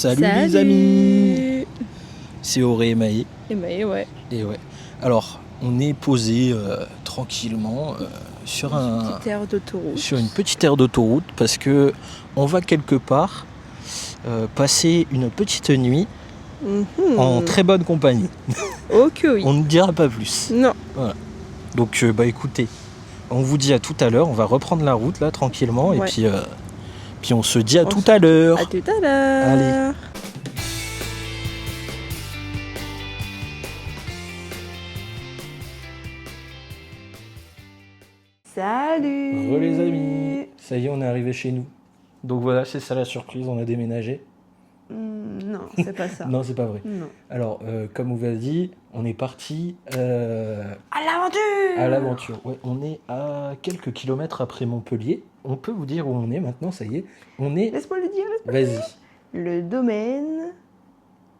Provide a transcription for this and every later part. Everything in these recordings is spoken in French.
Salut les amis. C'est Auré et Maë. Et Maë, ouais. Et ouais. Alors, on est posé tranquillement sur une petite aire d'autoroute parce que on va quelque part passer une petite nuit en très bonne compagnie. Ok, oui. On ne dira pas plus. Non. Voilà. Donc, écoutez, on vous dit à tout à l'heure. On va reprendre la route là tranquillement et puis on se dit à tout à l'heure. À tout à l'heure. Allez. Salut. Les amis, ça y est, on est arrivé chez nous. Donc voilà, c'est ça la surprise, on a déménagé. Non, c'est pas ça. Non, c'est pas vrai. Non. Alors, comme on vous l'a dit, on est parti à l'aventure. À l'aventure. Ouais, on est à quelques kilomètres après Montpellier. On peut vous dire où on est maintenant, ça y est. On est. Laisse-moi le dire. Vas-y. Le domaine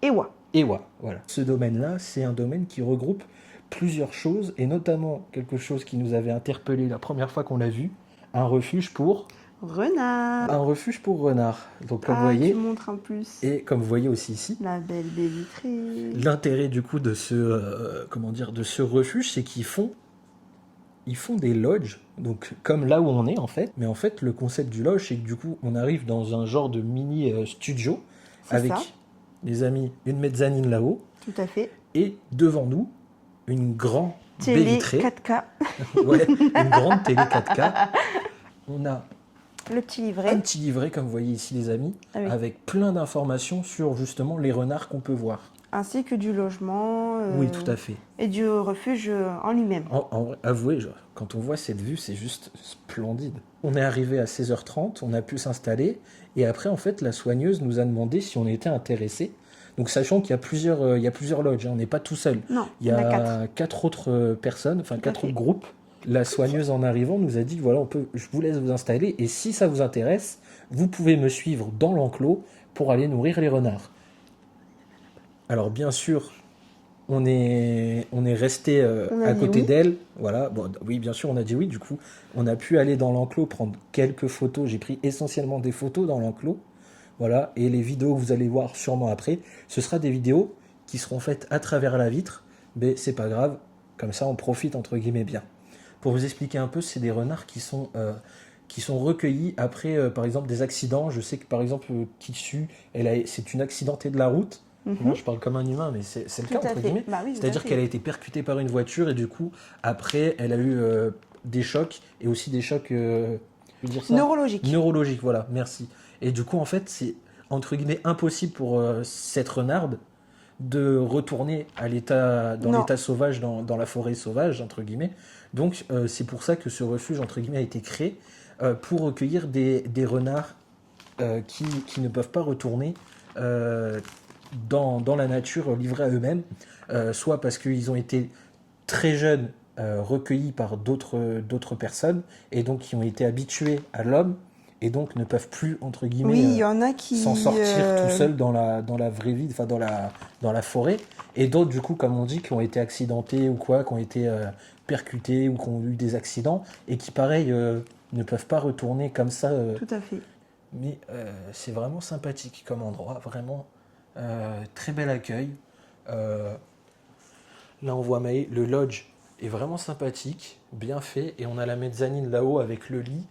Ewa. Ewa, voilà. Ce domaine-là, c'est un domaine qui regroupe plusieurs choses, et notamment quelque chose qui nous avait interpellé la première fois qu'on l'a vu, un refuge pour renard. Un refuge pour renard. Donc comme vous voyez, tu montres en plus. Et comme vous voyez aussi ici, la belle baie vitrée. L'intérêt du coup de ce refuge, c'est qu'ils font des lodges, donc comme là où on est en fait. Mais en fait, le concept du lodge, c'est que du coup, on arrive dans un genre de mini studio avec les amis, une mezzanine là-haut. Tout à fait. Et devant nous, une grande télé baie vitrée. 4K. Ouais, une grande télé 4K. On a le petit livret. Un petit livret, comme vous voyez ici les amis, avec plein d'informations sur justement les renards qu'on peut voir. Ainsi que du logement. Oui, tout à fait. Et du refuge en lui-même. Avouez, quand on voit cette vue, c'est juste splendide. On est arrivé à 16h30, on a pu s'installer, et après, en fait, la soigneuse nous a demandé si on était intéressés. Donc, sachant qu'il y a plusieurs lodges, hein, on n'est pas tout seul. Non, il y a 4 autres personnes, enfin 4 autres groupes. La soigneuse en arrivant nous a dit, voilà, je vous laisse vous installer, et si ça vous intéresse, vous pouvez me suivre dans l'enclos pour aller nourrir les renards. Alors bien sûr, on est resté à côté d'elle. Voilà. Bon, oui, bien sûr, on a dit oui. Du coup, on a pu aller dans l'enclos prendre quelques photos. J'ai pris essentiellement des photos dans l'enclos. Voilà. Et les vidéos que vous allez voir sûrement après, ce sera des vidéos qui seront faites à travers la vitre. Mais c'est pas grave. Comme ça, on profite entre guillemets bien. Pour vous expliquer un peu, c'est des renards qui sont recueillis après, par exemple, des accidents. Je sais que, par exemple, Kitsu, c'est une accidentée de la route. Moi, je parle comme un humain, mais c'est le cas, entre guillemets. Bah oui, c'est-à-dire qu'elle a été percutée par une voiture, et du coup, après, elle a eu des chocs, et aussi des chocs... Neurologiques, voilà, merci. Et du coup, en fait, c'est, entre guillemets, impossible pour cette renarde de retourner à l'état sauvage, dans la forêt sauvage, entre guillemets. Donc, c'est pour ça que ce refuge, entre guillemets, a été créé pour recueillir des renards qui ne peuvent pas retourner dans la nature, livrés à eux-mêmes, soit parce qu'ils ont été très jeunes, recueillis par d'autres personnes, et donc qui ont été habitués à l'homme, et donc ne peuvent plus, entre guillemets, s'en sortir tout seuls dans la vraie vie, enfin dans la forêt, et d'autres, du coup, comme on dit, qui ont été accidentés ou quoi, qui ont été percutés ou qui ont eu des accidents, et qui, pareil, ne peuvent pas retourner comme ça. Tout à fait. Mais c'est vraiment sympathique comme endroit, vraiment très bel accueil. Là, on voit Maë, le lodge est vraiment sympathique, bien fait, et on a la mezzanine là-haut avec le lit.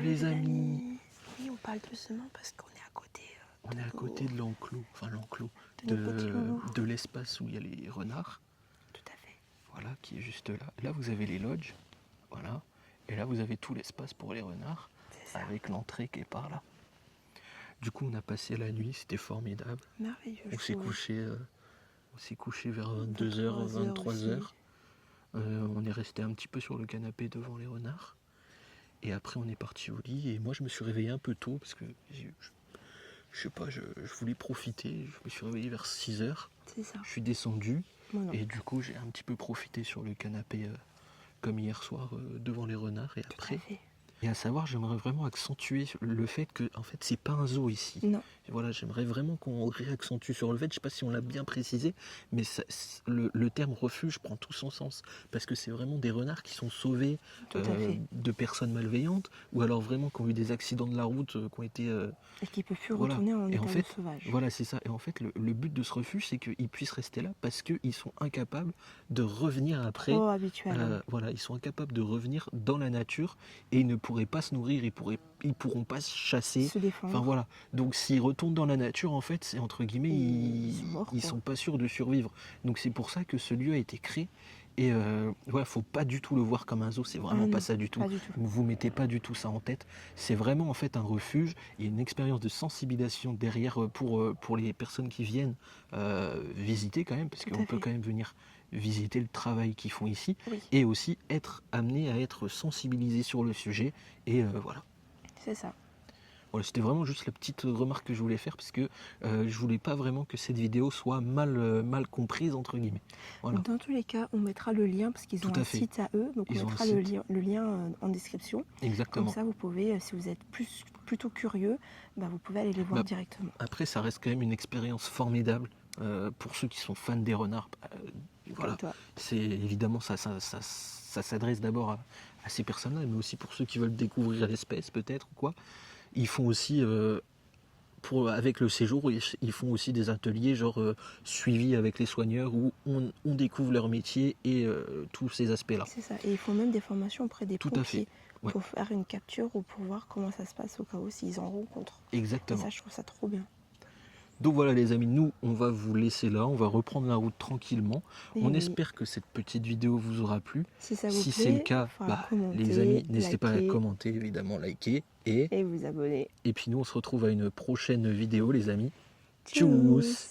Les amis. Oui, on parle doucement parce qu'on est à côté. On est à côté de l'enclos, enfin l'enclos, De nos petits loulous. de l'espace où il y a les renards, Tout à fait. voilà, qui est juste là. Là, vous avez les lodges, voilà, et là, vous avez tout l'espace pour les renards, C'est ça. avec l'entrée qui est par là. Du coup, on a passé la nuit, c'était formidable. Merveilleux. On s'est couché vers 22h, 23h 23h. On est resté un petit peu sur le canapé devant les renards. Et après, on est parti au lit. Et moi, je me suis réveillé un peu tôt parce que je sais pas, je voulais profiter. Je me suis réveillé vers 6h. C'est ça. Je suis descendu. Moi non. Et du coup, j'ai un petit peu profité sur le canapé comme hier soir devant les renards. Et Tout après, à fait. et à savoir, j'aimerais vraiment accentuer le fait que, en fait, c'est pas un zoo ici. Non. Voilà, j'aimerais vraiment qu'on réaccentue sur le fait, je sais pas si on l'a bien précisé, mais le terme refuge prend tout son sens, parce que c'est vraiment des renards qui sont sauvés Tout à fait. de personnes malveillantes, ou alors vraiment qui ont eu des accidents de la route, qui ont été... Et qui ne peut plus voilà. retourner en Et état en de fait, sauvage. voilà, c'est ça. Et en fait, le but de ce refuge, c'est qu'ils puissent rester là, parce qu'ils sont incapables de revenir après. Trop habituel. Voilà, ils sont incapables de revenir dans la nature, et ils ne pourraient pas se nourrir, ils pourront pas se chasser. Se défendre. Enfin voilà, donc s'ils retournent dans la nature, en fait, c'est entre guillemets, Ils sont morts, quoi. sont pas sûrs de survivre. Donc c'est pour ça que ce lieu a été créé. Et voilà, faut pas du tout le voir comme un zoo, c'est vraiment Ah pas non, ça du tout. pas du tout. Vous mettez pas du tout ça en tête. C'est vraiment en fait un refuge et une expérience de sensibilisation derrière pour les personnes qui viennent visiter quand même, parce Tout à qu'on peut fait. quand même venir visiter le travail qu'ils font ici Oui. et aussi être amené à être sensibilisé sur le sujet. Et voilà. C'est ça. Voilà, c'était vraiment juste la petite remarque que je voulais faire parce que je voulais pas vraiment que cette vidéo soit mal comprise entre guillemets. Voilà. Dans tous les cas, on mettra le lien parce qu'ils Tout ont à un fait. site à eux. Donc Ils on ont un mettra site. le lien en description. Exactement. Comme ça, vous pouvez, si vous êtes plutôt curieux, bah, vous pouvez aller les voir Bah, directement. Après, ça reste quand même une expérience formidable pour ceux qui sont fans des renards. Voilà. Comme toi. C'est évidemment ça s'adresse d'abord à ces personnes-là, mais aussi pour ceux qui veulent découvrir l'espèce peut-être ou quoi. Ils font aussi avec le séjour, ils font aussi des ateliers genre suivis avec les soigneurs où on découvre leur métier et tous ces aspects-là. C'est ça. Et ils font même des formations auprès des Tout à pompiers fait. Ouais. pour faire une capture ou pour voir comment ça se passe au cas où s'ils en rencontrent. Et Exactement. ça, je trouve ça trop bien. Donc voilà les amis, nous on va vous laisser là, on va reprendre la route tranquillement. Et On oui. espère que cette petite vidéo vous aura plu. Si ça vous Si plaît, c'est le cas, voilà, commenter, les amis, n'hésitez pas à liker commenter, évidemment, liker. Et et vous abonner. puis nous on se retrouve à une prochaine vidéo les amis. Tchuss. Tchuss.